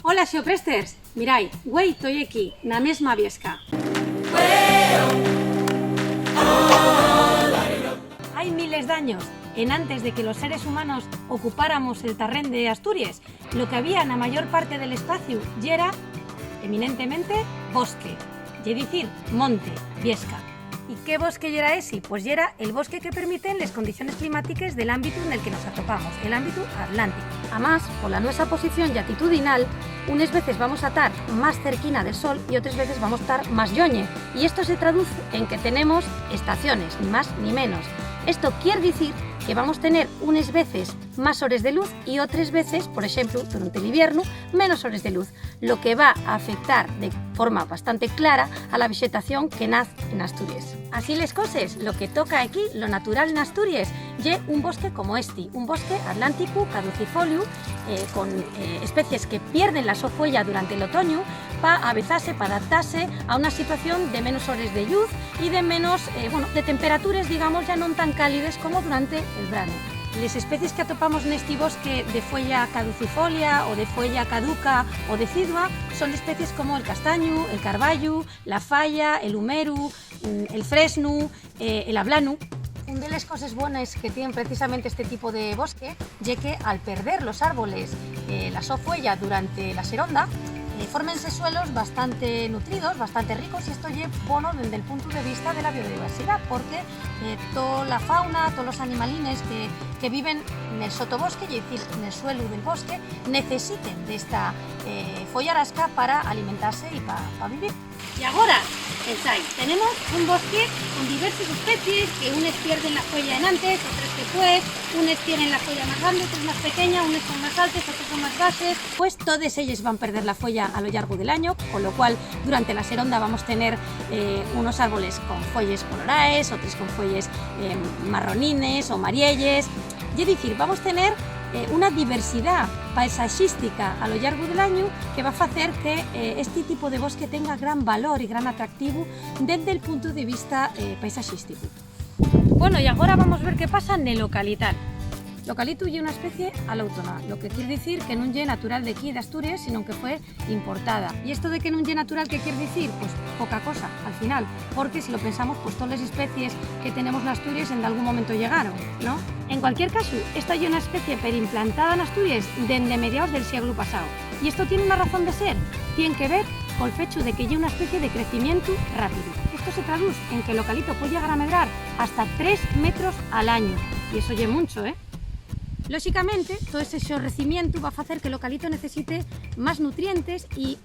Hola xeopresters, mirai, güei toi aquí, na mesma Viesca. Hay miles de años, en antes de que los seres humanos ocupáramos el terrén de Asturias, lo que había en la mayor parte del espacio ya era, eminentemente, bosque, es decir, monte, Viesca. ¿Y qué bosque era ese? Pues era el bosque que permiten las condiciones climáticas del ámbito en el que nos atopamos, el ámbito atlántico. Además, por la nuestra posición latitudinal, unas veces vamos a estar más cerquina del sol y otras veces vamos a estar más lloñe. Y esto se traduce en que tenemos estaciones, ni más ni menos. Esto quiere decir que vamos a tener unas veces más horas de luz y otras veces, por ejemplo, durante el invierno, menos horas de luz, lo que va a afectar de forma bastante clara a la vegetación que nace en Asturias. Así las cosas, lo que toca aquí, lo natural en Asturias, es un bosque como este, un bosque atlántico caducifolio, con especies que pierden la sofuella durante el otoño para avezarse, para adaptarse a una situación de menos horas de luz y de menos, de temperaturas, digamos, ya no tan cálidas como durante el verano. Las especies que atopamos en este bosque de fuella caducifolia o de fuella caduca o decidua son especies como el castaño, el carballo, la falla, el humeru, el fresno, el ablanu. Una de las cosas buenas que tienen precisamente este tipo de bosque es que al perder los árboles la sofuella durante la seronda, fórmense suelos bastante nutridos, bastante ricos, y esto es bueno desde el punto de vista de la biodiversidad, porque toda la fauna, todos los animalines que viven en el sotobosque, es decir, en el suelo del bosque, necesiten de esta follarasca para alimentarse y para vivir. Y ahora, pensáis, tenemos un bosque con diversas especies, que unas pierden la folla en antes, otras después, unas tienen la folla más grande, otras más pequeña, unas son más altas, otras son más bases. Pues todas ellas van a perder la folla a lo largo del año, con lo cual durante la seronda vamos a tener unos árboles con folles coloraes, otros con folles marronines o marielles. Es decir, vamos a tener una diversidad paisajística a lo largo del año que va a hacer que este tipo de bosque tenga gran valor y gran atractivo desde el punto de vista paisajístico. Bueno, y ahora vamos a ver qué pasa en el localital. Localito es una especie alóctona, lo que quiere decir que no es natural de aquí de Asturias, sino que fue importada. ¿Y esto de que no es natural qué quiere decir? Pues poca cosa, al final, porque si lo pensamos, pues todas las especies que tenemos en Asturias en algún momento llegaron, ¿no? En cualquier caso, esta es una especie perimplantada en Asturias desde mediados del siglo pasado. Y esto tiene una razón de ser, tiene que ver con el hecho de que es una especie de crecimiento rápido. Esto se traduce en que el localito puede llegar a medrar hasta 3 metros al año, y eso es mucho, ¿eh? Lógicamente, todo ese enxorrecimiento va a hacer que el localito necesite más nutrientes y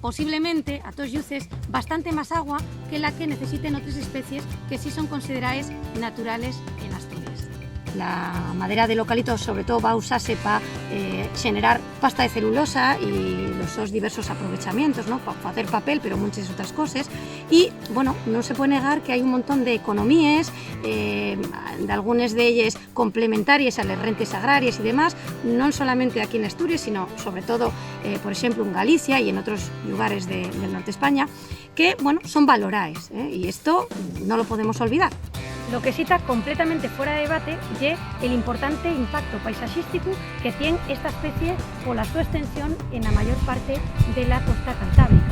posiblemente, a todos luces, bastante más agua que la que necesiten otras especies que sí son consideradas naturales en Asturias. La madera del localito sobre todo va a usarse para generar pasta de celulosa y los diversos aprovechamientos, ¿no? Para hacer papel, pero muchas otras cosas. Y bueno, no se puede negar que hay un montón de economías, de algunas de ellas complementarias a las rentas agrarias y demás, no solamente aquí en Asturias, sino sobre todo, por ejemplo, en Galicia y en otros lugares del norte de España, que bueno, son valoradas, y esto no lo podemos olvidar. Lo que sí está completamente fuera de debate es el importante impacto paisajístico que tiene esta especie por la su extensión en la mayor parte de la costa cantábrica.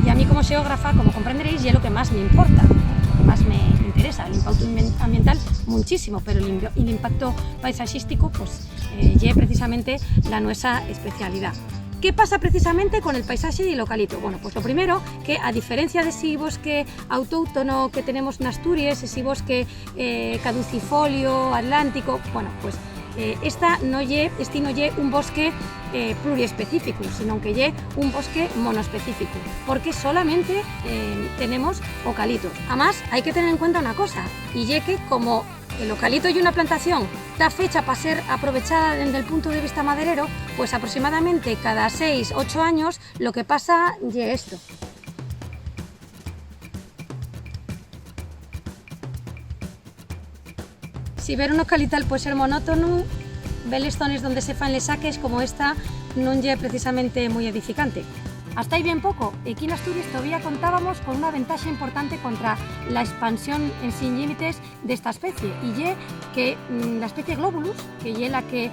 Y a mí como geógrafa, como comprenderéis, es lo que más me importa, lo que más me interesa. El impacto ambiental muchísimo, pero el impacto paisajístico pues es precisamente la nuestra especialidad. ¿Qué pasa precisamente con el paisaje y el localito? Bueno, pues lo primero, que a diferencia de ese bosque autóctono que tenemos en Asturias, ese bosque caducifolio, atlántico, bueno, pues este no es un bosque pluriespecífico, sino que es un bosque monoespecífico, porque solamente tenemos eucaliptos. Además, hay que tener en cuenta una cosa, y es que como el eucalipto y una plantación está fecha para ser aprovechada desde el punto de vista maderero, pues aproximadamente cada 6-8 años lo que pasa es esto. Si ver un eucaliptal puede ser monótono, ver las zonas donde se fan les saques como esta no es precisamente muy edificante. Hasta ahí bien poco. Aquí en Asturias todavía contábamos con una ventaja importante contra la expansión en sin límites de esta especie, y es que la especie Globulus, que es la que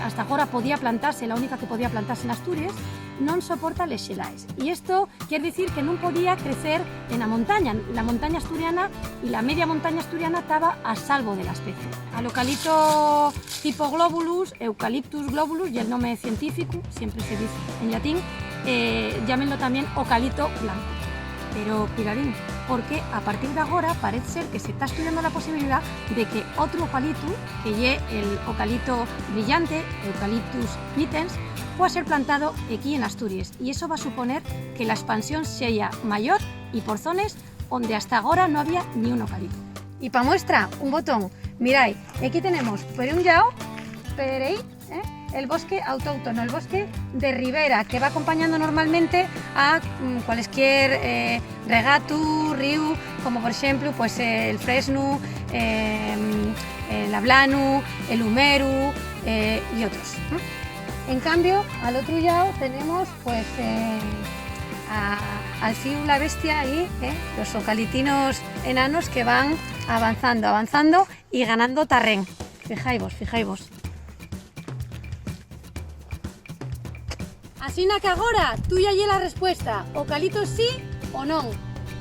hasta ahora podía plantarse, la única que podía plantarse en Asturias, non soporta les xelaes. E isto quer dicir que non podía crecer en a montaña. La montaña asturiana y la media montaña asturiana estaba a salvo de la especie. Al eucalipto tipo globulus, Eucalyptus globulus, y el nombre científico, siempre se dice en latín, llámenlo también eucalipto blanco. Pero cuidadín, porque a partir de agora parece ser que se está estudiando la posibilidad de que otro eucalipto, que lle el eucalipto brillante, Eucalyptus nitens, pueda ser plantado aquí en Asturias, y eso va a suponer que la expansión sea mayor y por zonas donde hasta ahora no había ni un eucalipto. Y para muestra, un botón, miráis, aquí tenemos por un lado, el bosque autóctono, el bosque de ribera, que va acompañando normalmente a cualquier regato, río, como por ejemplo pues, el Fresno, el Ablanu, el Humeru y otros. En cambio, al otro lado tenemos pues, al Ciu la Bestia ahí, los eucaliptinos enanos que van avanzando y ganando terreno. Fijaos. Así que agora, tú ya lle la respuesta, eucalipto sí o no.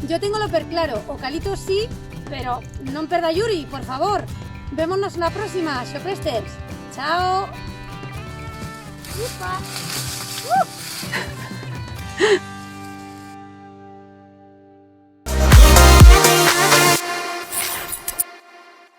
Yo tengo lo per claro, eucalipto sí, pero non perda Yuri, por favor. Vémonos la próxima, Xopresters. Chao.